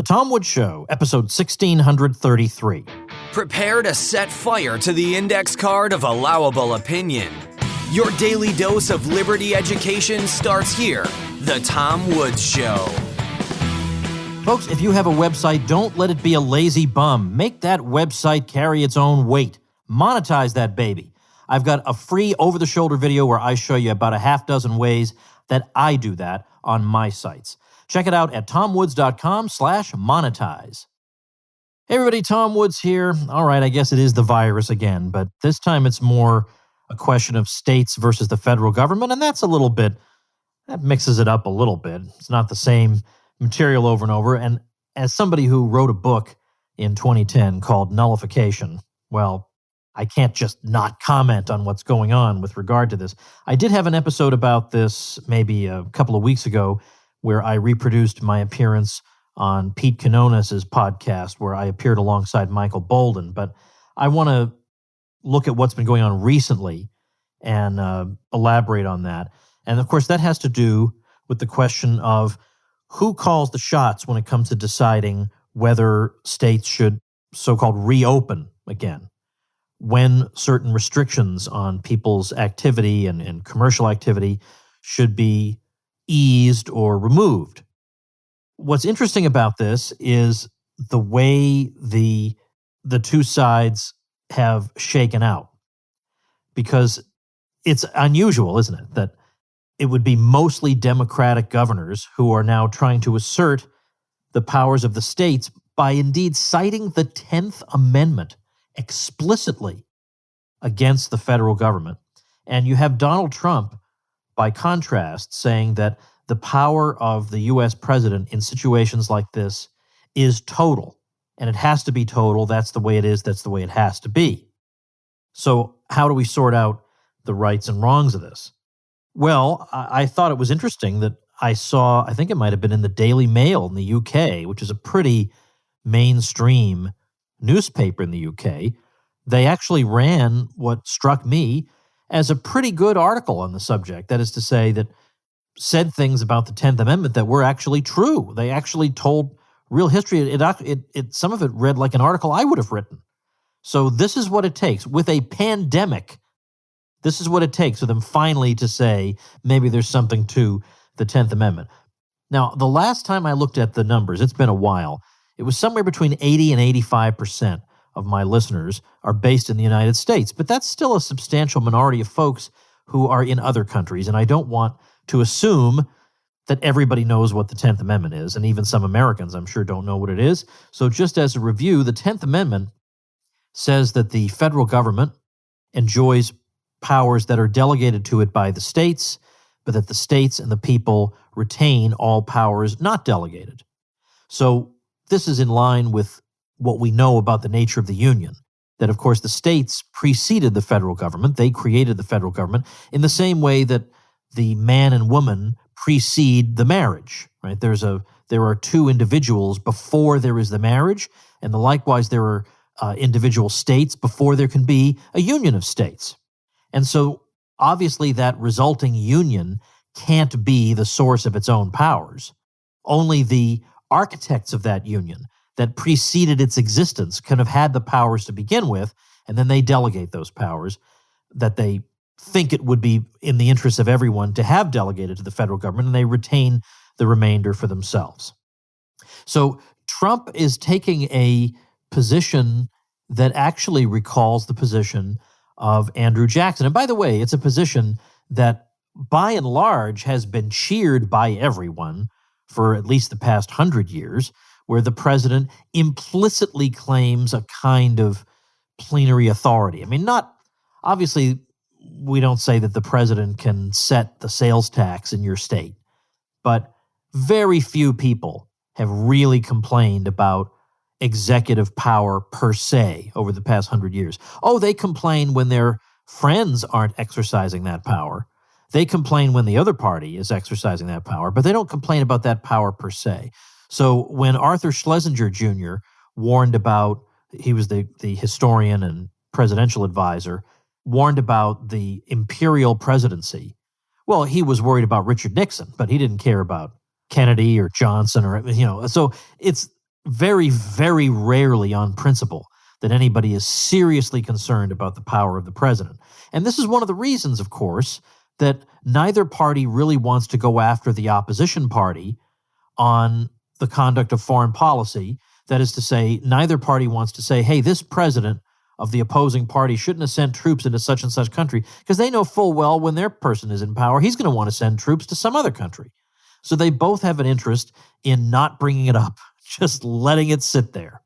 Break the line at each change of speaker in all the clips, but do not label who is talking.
Tom Woods Show, episode 1633.
Prepare to set fire to the index card of allowable opinion. Your daily dose of liberty education starts here. The Tom Woods Show.
Folks, if you have a website, don't let it be a lazy bum. Make that website carry its own weight. Monetize that baby. I've got a free over-the-shoulder video where I show you about a half dozen ways that I do that on my sites. Check it out at tomwoods.com/monetize. Hey everybody, Tom Woods here. All right, I guess it is the virus again, but this time it's more a question of states versus the federal government, and that mixes it up a little bit. It's not the same material over and over, and as somebody who wrote a book in 2010 called Nullification, well, I can't just not comment on what's going on with regard to this. I did have an episode about this maybe a couple of weeks ago where I reproduced my appearance on Pete Quinones's podcast where I appeared alongside Michael Bolden. But I want to look at what's been going on recently and elaborate on that. And of course, that has to do with the question of who calls the shots when it comes to deciding whether states should so-called reopen again, when certain restrictions on people's activity and commercial activity should be eased or removed. What's interesting about this is the way the two sides have shaken out, because it's unusual, isn't it, that it would be mostly Democratic governors who are now trying to assert the powers of the states by indeed citing the 10th Amendment explicitly against the federal government. And you have Donald Trump, by contrast, saying that the power of the U.S. president in situations like this is total, and it has to be total. That's the way it is. That's the way it has to be. So how do we sort out the rights and wrongs of this? Well, I thought it was interesting that I saw, I think it might have been in the Daily Mail in the UK, which is a pretty mainstream newspaper in the UK. They actually ran what struck me as a pretty good article on the subject. That is to say, that said things about the 10th Amendment that were actually true. They actually told real history. It some of it read like an article I would have written. So this is what it takes. With a pandemic, this is what it takes for them finally to say maybe there's something to the 10th Amendment. Now, the last time I looked at the numbers, it's been a while, it was somewhere between 80 and 85% of my listeners are based in the United States, but that's still a substantial minority of folks who are in other countries, and I don't want to assume that everybody knows what the 10th Amendment is, and even some Americans, I'm sure, don't know what it is. So just as a review, the 10th Amendment says that the federal government enjoys powers that are delegated to it by the states, but that the states and the people retain all powers not delegated. So this is in line with what we know about the nature of the Union, that, of course, the states preceded the federal government. They created the federal government in the same way that the man and woman precede the marriage, right? There are two individuals before there is the marriage, and likewise there are individual states before there can be a union of states. And so obviously that resulting union can't be the source of its own powers. Only the architects of that union that preceded its existence can have had the powers to begin with, and then they delegate those powers that they think it would be in the interest of everyone to have delegated to the federal government, and they retain the remainder for themselves. So Trump is taking a position that actually recalls the position of Andrew Jackson. And by the way, it's a position that by and large has been cheered by everyone for at least the past 100 years, where the president implicitly claims a kind of plenary authority. I mean, obviously, we don't say that the president can set the sales tax in your state, but very few people have really complained about executive power per se over the past 100 years. Oh, they complain when their friends aren't exercising that power. They complain when the other party is exercising that power, but they don't complain about that power per se. So when Arthur Schlesinger Jr. warned about, he was the historian and presidential advisor, warned about the imperial presidency. Well, he was worried about Richard Nixon, but he didn't care about Kennedy or Johnson or, so very, very rarely on principle that anybody is seriously concerned about the power of the president. And this is one of the reasons, of course, that neither party really wants to go after the opposition party on the conduct of foreign policy. That is to say, neither party wants to say, hey, this president of the opposing party shouldn't have sent troops into such and such country, because they know full well when their person is in power, he's going to want to send troops to some other country. So they both have an interest in not bringing it up, just letting it sit there.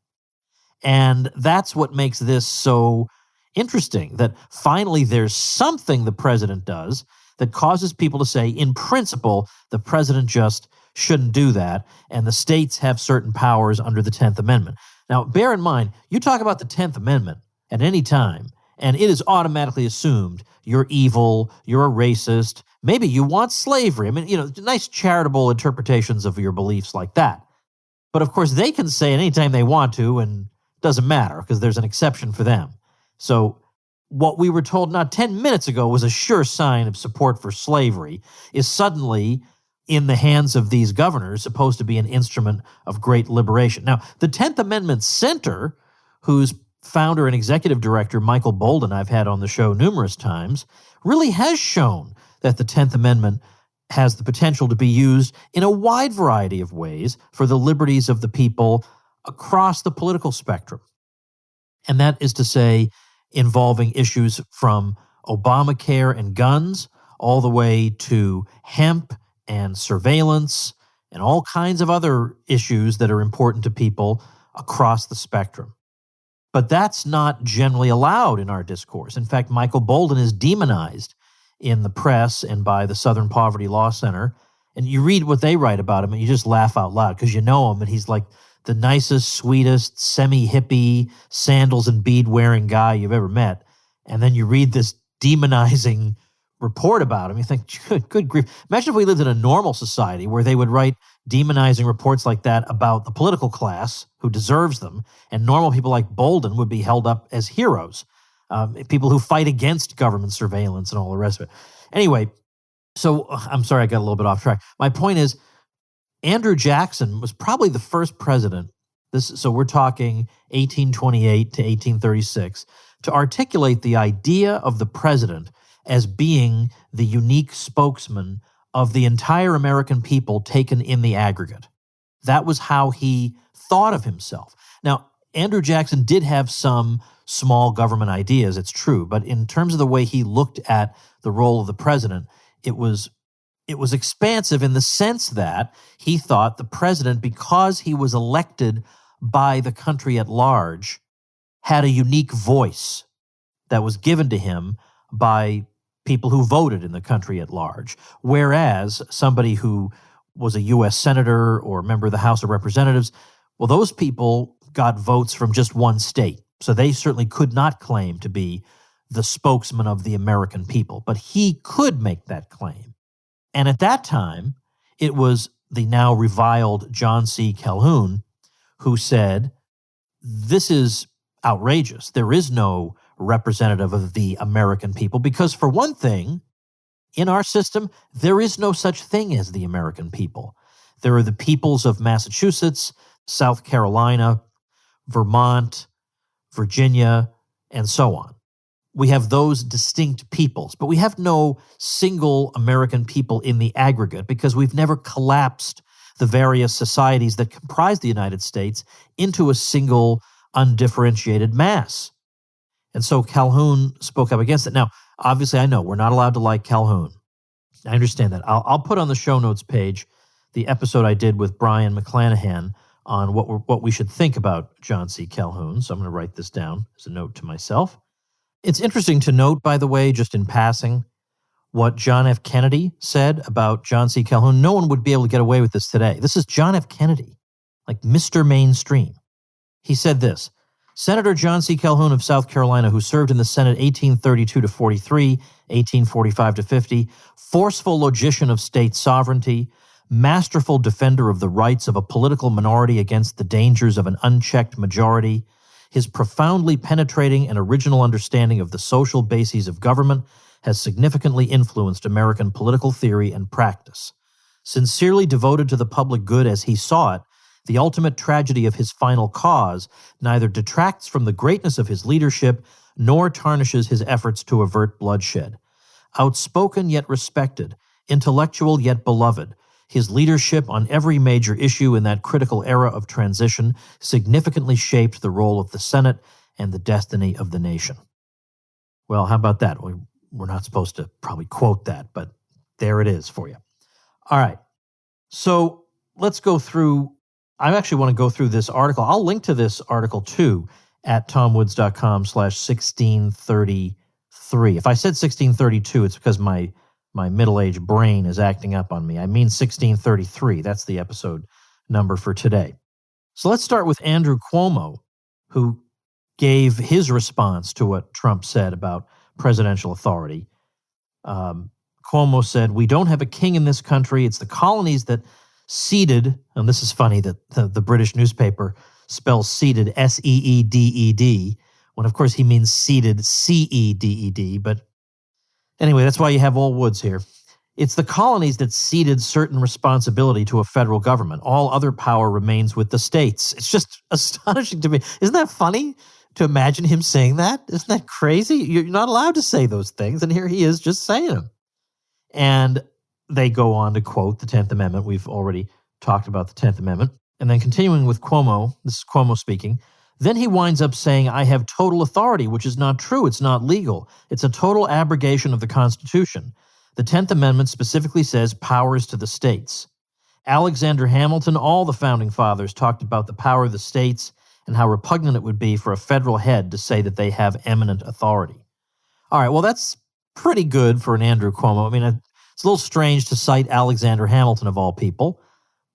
And that's what makes this so interesting, that finally there's something the president does that causes people to say, in principle, the president just shouldn't do that, and the states have certain powers under the 10th Amendment. Now, bear in mind, you talk about the 10th Amendment at any time, and it is automatically assumed you're evil, you're a racist, maybe you want slavery. I mean, nice charitable interpretations of your beliefs like that. But of course, they can say it anytime they want to, and it doesn't matter because there's an exception for them. So what we were told not 10 minutes ago was a sure sign of support for slavery is suddenly in the hands of these governors supposed to be an instrument of great liberation. Now, the 10th Amendment Center, whose founder and executive director, Michael Bolden, I've had on the show numerous times, really has shown that the 10th Amendment has the potential to be used in a wide variety of ways for the liberties of the people across the political spectrum. And that is to say, involving issues from Obamacare and guns all the way to hemp and surveillance and all kinds of other issues that are important to people across the spectrum. But that's not generally allowed in our discourse. In fact, Michael Bolden is demonized in the press and by the Southern Poverty Law Center. And you read what they write about him and you just laugh out loud because you know him and he's like the nicest, sweetest, semi-hippie, sandals and bead-wearing guy you've ever met. And then you read this demonizing report about him. You think, good grief. Imagine if we lived in a normal society where they would write demonizing reports like that about the political class who deserves them, and normal people like Bolden would be held up as heroes, people who fight against government surveillance and all the rest of it. Anyway, so I'm sorry I got a little bit off track. My point is, Andrew Jackson was probably the first president, so we're talking 1828 to 1836, to articulate the idea of the president as being the unique spokesman of the entire American people taken in the aggregate. That was how he thought of himself. Now, Andrew Jackson did have some small government ideas, it's true, but in terms of the way he looked at the role of the president, it was expansive in the sense that he thought the president, because he was elected by the country at large, had a unique voice that was given to him by people who voted in the country at large. Whereas somebody who was a U.S. senator or a member of the House of Representatives, well, those people got votes from just one state. So they certainly could not claim to be the spokesman of the American people. But he could make that claim. And at that time, it was the now reviled John C. Calhoun who said, this is outrageous. There is no representative of the American people because, for one thing, in our system, there is no such thing as the American people. There are the peoples of Massachusetts, South Carolina, Vermont, Virginia, and so on. We have those distinct peoples, but we have no single American people in the aggregate because we've never collapsed the various societies that comprise the United States into a single undifferentiated mass. And so Calhoun spoke up against it. Now, obviously, I know we're not allowed to like Calhoun. I understand that. I'll put on the show notes page the episode I did with Brian McClanahan on what we should think about John C. Calhoun. So I'm going to write this down as a note to myself. It's interesting to note, by the way, just in passing, what John F. Kennedy said about John C. Calhoun. No one would be able to get away with this today. This is John F. Kennedy, like Mr. Mainstream. He said this: Senator John C. Calhoun of South Carolina, who served in the Senate 1832 to 43, 1845 to 50, forceful logician of state sovereignty, masterful defender of the rights of a political minority against the dangers of an unchecked majority, his profoundly penetrating and original understanding of the social bases of government has significantly influenced American political theory and practice. Sincerely devoted to the public good as he saw it, The ultimate tragedy of his final cause neither detracts from the greatness of his leadership nor tarnishes his efforts to avert bloodshed. Outspoken yet respected, intellectual yet beloved, his leadership on every major issue in that critical era of transition significantly shaped the role of the Senate and the destiny of the nation. Well, how about that? We're not supposed to probably quote that, but there it is for you. All right. So let's go through. I actually want to go through this article. I'll link to this article too at tomwoods.com/1633. If I said 1632, it's because my middle-aged brain is acting up on me. I mean 1633. That's the episode number for today. So let's start with Andrew Cuomo, who gave his response to what Trump said about presidential authority. Cuomo said, "We don't have a king in this country. It's the colonies that ceded," and this is funny that the British newspaper spells ceded S-E-E-D-E-D, when of course he means ceded C-E-D-E-D, but anyway, that's why you have old Woods here. It's the colonies that ceded certain responsibility to a federal government. All other power remains with the states. It's just astonishing to me. Isn't that funny to imagine him saying that? Isn't that crazy? You're not allowed to say those things, and here he is just saying them. And they go on to quote the 10th Amendment. We've already talked about the 10th Amendment. And then continuing with Cuomo, this is Cuomo speaking, then he winds up saying, "I have total authority," which is not true. It's not legal. It's a total abrogation of the Constitution. The 10th Amendment specifically says powers to the states. Alexander Hamilton, all the founding fathers talked about the power of the states and how repugnant it would be for a federal head to say that they have eminent authority. All right, well, that's pretty good for an Andrew Cuomo. I mean, it's a little strange to cite Alexander Hamilton of all people,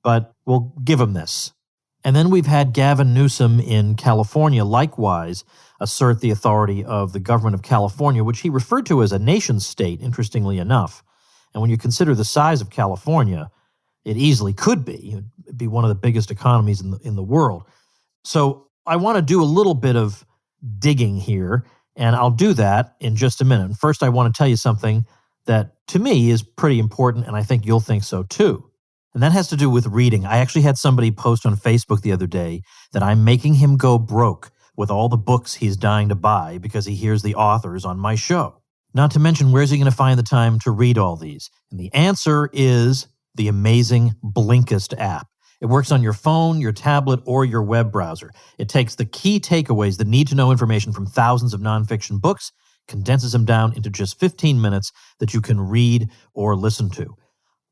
but we'll give him this. And then we've had Gavin Newsom in California likewise assert the authority of the government of California, which he referred to as a nation state, interestingly enough. And when you consider the size of California, it easily could be. It'd be one of the biggest economies in the world. So I want to do a little bit of digging here, and I'll do that in just a minute. And first, I want to tell you something that to me is pretty important, and I think you'll think so too. And that has to do with reading. I actually had somebody post on Facebook the other day that I'm making him go broke with all the books he's dying to buy because he hears the authors on my show. Not to mention, where's he going to find the time to read all these? And the answer is the amazing Blinkist app. It works on your phone, your tablet, or your web browser. It takes the key takeaways, the need-to-know information from thousands of nonfiction books, condenses them down into just 15 minutes that you can read or listen to.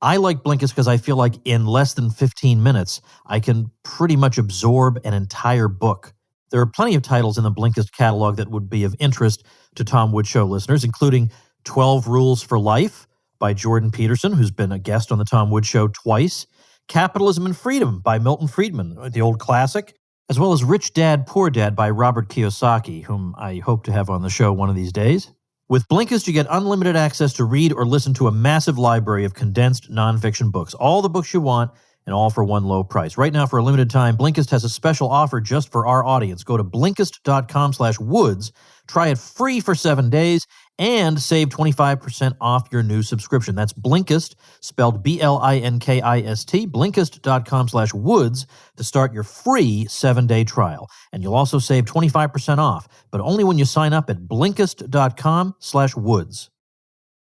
I like Blinkist because I feel like in less than 15 minutes, I can pretty much absorb an entire book. There are plenty of titles in the Blinkist catalog that would be of interest to Tom Woods Show listeners, including 12 Rules for Life by Jordan Peterson, who's been a guest on the Tom Woods Show twice, Capitalism and Freedom by Milton Friedman, the old classic, as well as Rich Dad, Poor Dad by Robert Kiyosaki, whom I hope to have on the show one of these days. With Blinkist, you get unlimited access to read or listen to a massive library of condensed nonfiction books, all the books you want, and all for one low price. Right now, for a limited time, Blinkist has a special offer just for our audience. Go to Blinkist.com/woods, try it free for 7 days, and save 25% off your new subscription. That's Blinkist, spelled Blinkist, Blinkist.com/woods to start your free 7-day trial. And you'll also save 25% off, but only when you sign up at Blinkist.com/woods.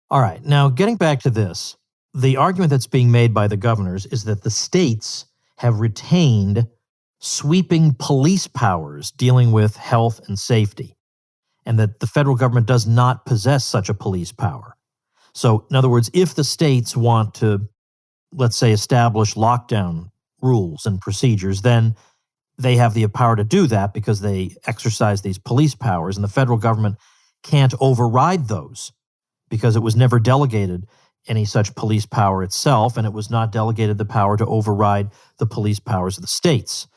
All right, now getting back to this, the argument that's being made by the governors is that the states have retained sweeping police powers dealing with health and safety, and that the federal government does not possess such a police power. So, in other words, if the states want to, let's say, establish lockdown rules and procedures, then they have the power to do that because they exercise these police powers, and the federal government can't override those because it was never delegated any such police power itself, and it was not delegated the power to override the police powers of the states.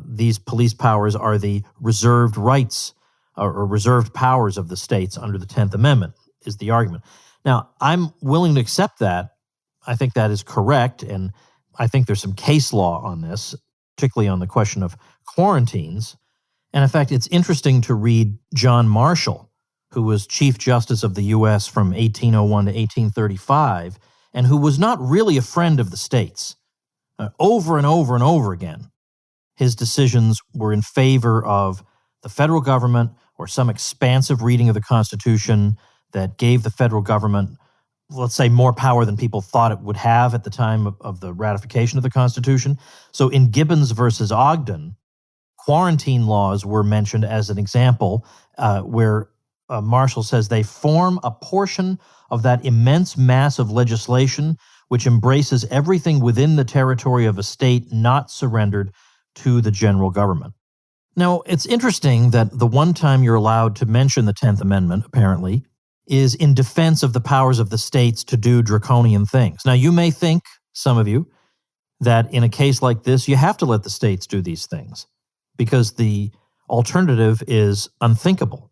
These police powers are the reserved rights or reserved powers of the states under the 10th Amendment, is the argument. Now, I'm willing to accept that. I think that is correct, and I think there's some case law on this, particularly on the question of quarantines. And in fact, it's interesting to read John Marshall, who was Chief Justice of the U.S. from 1801 to 1835, and who was not really a friend of the states. Over and over and over again, his decisions were in favor of the federal government or some expansive reading of the Constitution that gave the federal government, let's say, more power than people thought it would have at the time of the ratification of the Constitution. So in Gibbons versus Ogden, quarantine laws were mentioned as an example where Marshall says they form a portion of that immense mass of legislation which embraces everything within the territory of a state not surrendered to the general government. Now, it's interesting that the one time you're allowed to mention the 10th Amendment, apparently, is in defense of the powers of the states to do draconian things. Now, you may think, some of you, that in a case like this, you have to let the states do these things because the alternative is unthinkable.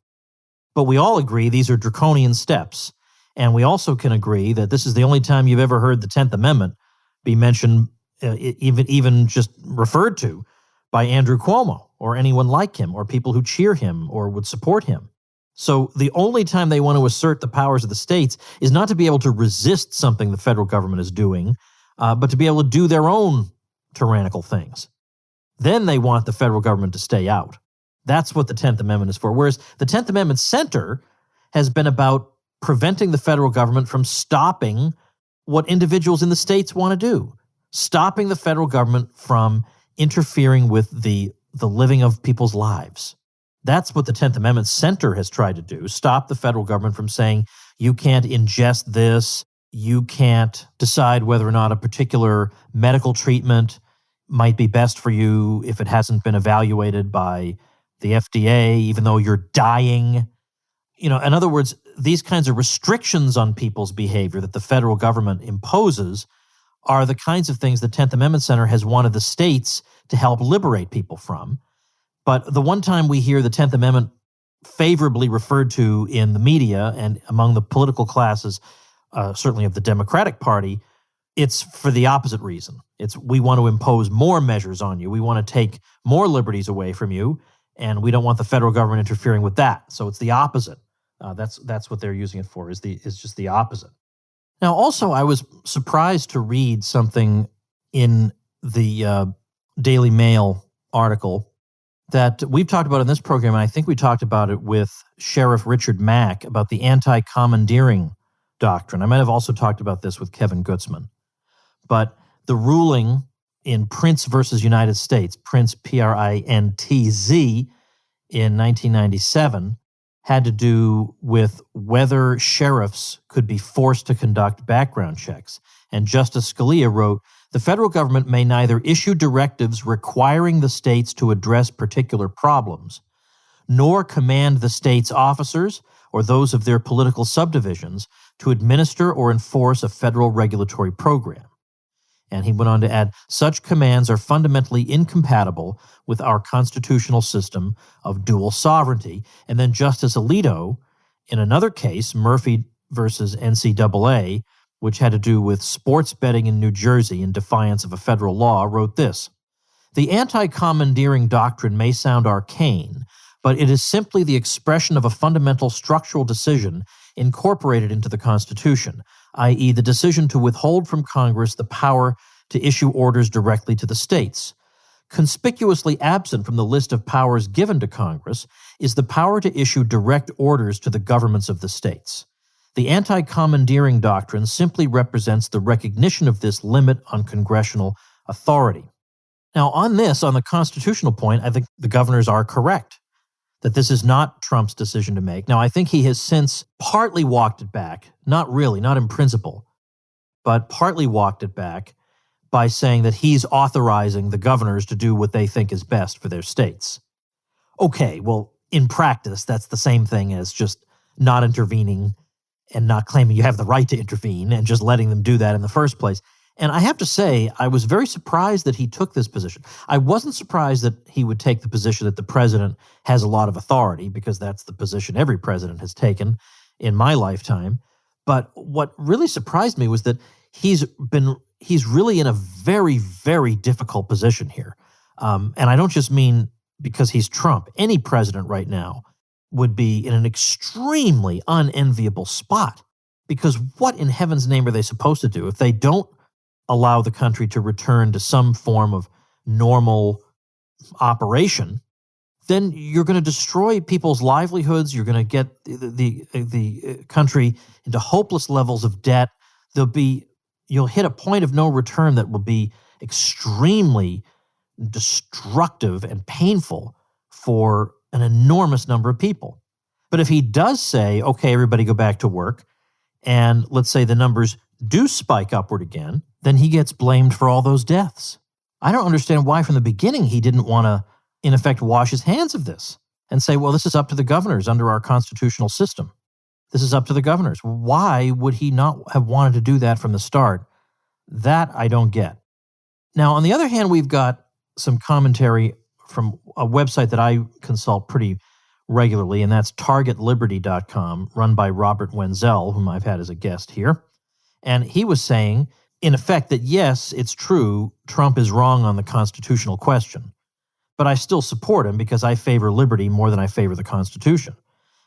But we all agree these are draconian steps. And we also can agree that this is the only time you've ever heard the 10th Amendment be mentioned, even just referred to by Andrew Cuomo or anyone like him or people who cheer him or would support him. So the only time they want to assert the powers of the states is not to be able to resist something the federal government is doing, but to be able to do their own tyrannical things. Then they want the federal government to stay out. That's what the 10th Amendment is for. Whereas the 10th Amendment center has been about preventing the federal government from stopping what individuals in the states want to do, stopping the federal government from interfering with the living of people's lives. That's what the 10th Amendment center has tried to do, stop the federal government from saying, you can't ingest this, you can't decide whether or not a particular medical treatment might be best for you if it hasn't been evaluated by the FDA, even though you're dying. In other words, these kinds of restrictions on people's behavior that the federal government imposes are the kinds of things the 10th Amendment Center has wanted the states to help liberate people from. But the one time we hear the 10th Amendment favorably referred to in the media and among the political classes, certainly of the Democratic Party, it's for the opposite reason. It's we want to impose more measures on you. We want to take more liberties away from you, and we don't want the federal government interfering with that. So it's the opposite. That's what they're using it for, is just the opposite. Now, also, I was surprised to read something in the Daily Mail article that we've talked about in this program, and I think we talked about it with Sheriff Richard Mack about the anti-commandeering doctrine. I might have also talked about this with Kevin Gutzman. But the ruling in Prince versus United States, Prince, Printz, in 1997, had to do with whether sheriffs could be forced to conduct background checks. And Justice Scalia wrote, the federal government may neither issue directives requiring the states to address particular problems, nor command the states' officers or those of their political subdivisions to administer or enforce a federal regulatory program. And he went on to add, such commands are fundamentally incompatible with our constitutional system of dual sovereignty. And then Justice Alito, in another case, Murphy versus NCAA, which had to do with sports betting in New Jersey in defiance of a federal law, wrote this: the anti-commandeering doctrine may sound arcane, but it is simply the expression of a fundamental structural decision incorporated into the Constitution, i.e., the decision to withhold from Congress the power to issue orders directly to the states. Conspicuously absent from the list of powers given to Congress is the power to issue direct orders to the governments of the states. The anti-commandeering doctrine simply represents the recognition of this limit on congressional authority. Now, on the constitutional point, I think the governors are correct that this is not Trump's decision to make. Now, I think he has since partly walked it back, not really, not in principle, but partly walked it back by saying that he's authorizing the governors to do what they think is best for their states. Okay, well, in practice, that's the same thing as just not intervening and not claiming you have the right to intervene and just letting them do that in the first place. And I have to say, I was very surprised that he took this position. I wasn't surprised that he would take the position that the president has a lot of authority, because that's the position every president has taken in my lifetime. But what really surprised me was that he's really in a very, very difficult position here. And I don't just mean because he's Trump. Any president right now would be in an extremely unenviable spot, because what in heaven's name are they supposed to do if they don't allow the country to return to some form of normal operation, then you're going to destroy people's livelihoods. You're going to get the country into hopeless levels of debt. You'll hit a point of no return that will be extremely destructive and painful for an enormous number of people. But if he does say, okay, everybody go back to work, and let's say the numbers do spike upward again, then he gets blamed for all those deaths. I don't understand why from the beginning he didn't want to, in effect, wash his hands of this and say, well, this is up to the governors under our constitutional system. This is up to the governors. Why would he not have wanted to do that from the start? That I don't get. Now, on the other hand, we've got some commentary from a website that I consult pretty regularly, and that's targetliberty.com, run by Robert Wenzel, whom I've had as a guest here. And he was saying, in effect, that yes, it's true, Trump is wrong on the constitutional question, but I still support him because I favor liberty more than I favor the Constitution.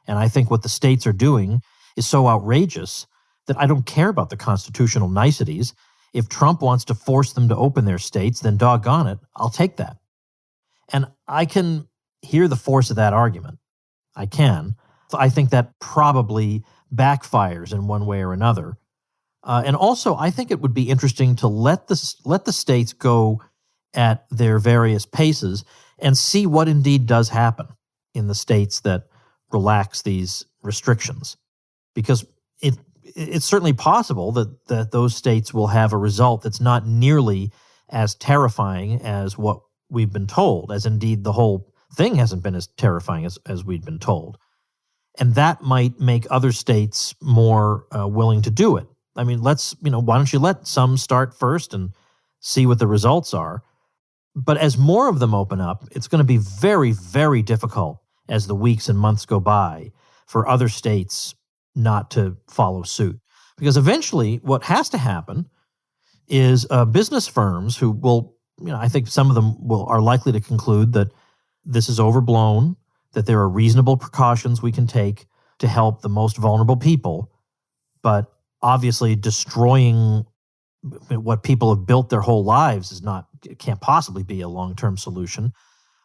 And I think what the states are doing is so outrageous that I don't care about the constitutional niceties. If Trump wants to force them to open their states, then doggone it, I'll take that. And I can hear the force of that argument. I can. I think that probably backfires in one way or another. And also, I think it would be interesting to let the states go at their various paces and see what indeed does happen in the states that relax these restrictions. Because it's certainly possible that those states will have a result that's not nearly as terrifying as what we've been told, as indeed the whole thing hasn't been as terrifying as we'd been told. And that might make other states more willing to do it. I mean, why don't you let some start first and see what the results are? But as more of them open up, it's going to be very, very difficult as the weeks and months go by for other states not to follow suit. Because eventually what has to happen is business firms who will, I think some of them are likely to conclude that this is overblown, that there are reasonable precautions we can take to help the most vulnerable people, but obviously destroying what people have built their whole lives can't possibly be a long-term solution,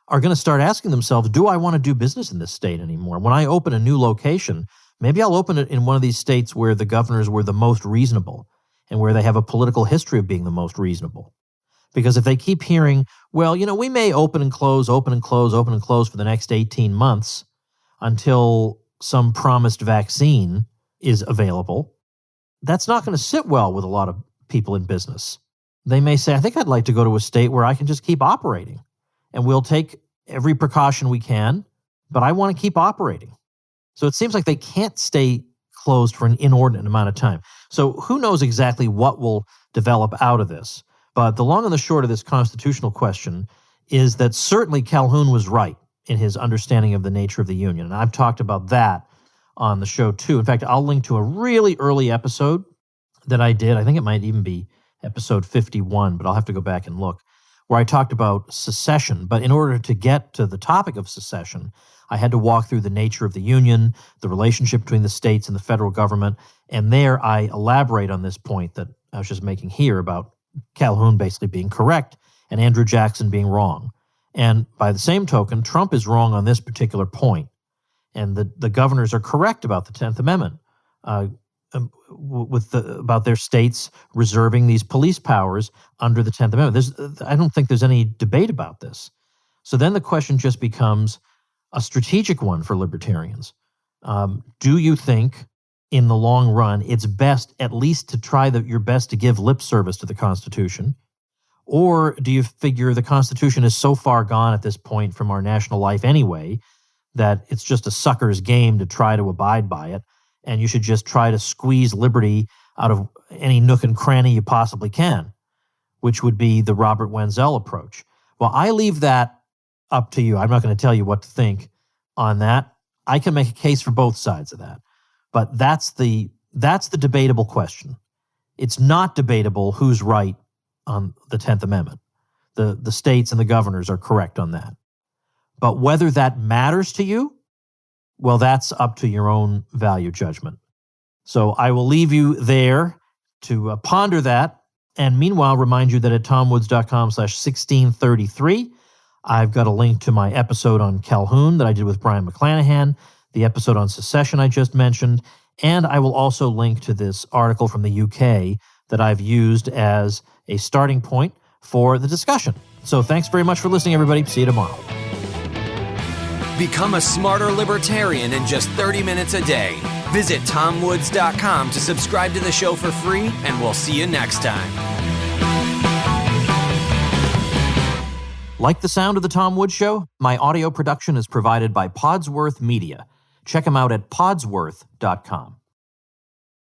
are going to start asking themselves, do I want to do business in this state anymore? When I open a new location, maybe I'll open it in one of these states where the governors were the most reasonable and where they have a political history of being the most reasonable. Because if they keep hearing, well, we may open and close, open and close, open and close for the next 18 months until some promised vaccine is available, that's not going to sit well with a lot of people in business. They may say, I think I'd like to go to a state where I can just keep operating, and we'll take every precaution we can, but I want to keep operating. So it seems like they can't stay closed for an inordinate amount of time. So who knows exactly what will develop out of this? But the long and the short of this constitutional question is that certainly Calhoun was right in his understanding of the nature of the Union. And I've talked about that on the show too. In fact, I'll link to a really early episode that I did. I think it might even be episode 51, but I'll have to go back and look, where I talked about secession. But in order to get to the topic of secession, I had to walk through the nature of the Union, the relationship between the states and the federal government. And there I elaborate on this point that I was just making here about Calhoun basically being correct and Andrew Jackson being wrong. And by the same token, Trump is wrong on this particular point. And the governors are correct about the 10th Amendment, about their states reserving these police powers under the 10th Amendment. I don't think there's any debate about this. So then the question just becomes a strategic one for libertarians. Do you think in the long run it's best at least to try your best to give lip service to the Constitution? Or do you figure the Constitution is so far gone at this point from our national life anyway that it's just a sucker's game to try to abide by it, and you should just try to squeeze liberty out of any nook and cranny you possibly can, which would be the Robert Wenzel approach? Well, I leave that up to you. I'm not going to tell you what to think on that. I can make a case for both sides of that. But that's the debatable question. It's not debatable who's right on the 10th Amendment. The states and the governors are correct on that. But whether that matters to you, well, that's up to your own value judgment. So I will leave you there to ponder that. And meanwhile, remind you that at tomwoods.com/1633, I've got a link to my episode on Calhoun that I did with Brian McClanahan, the episode on secession I just mentioned, and I will also link to this article from the UK that I've used as a starting point for the discussion. So thanks very much for listening, everybody. See you tomorrow.
Become a smarter libertarian in just 30 minutes a day. Visit TomWoods.com to subscribe to the show for free, and we'll see you next time.
Like the sound of The Tom Woods Show? My audio production is provided by Podsworth Media. Check them out at podsworth.com.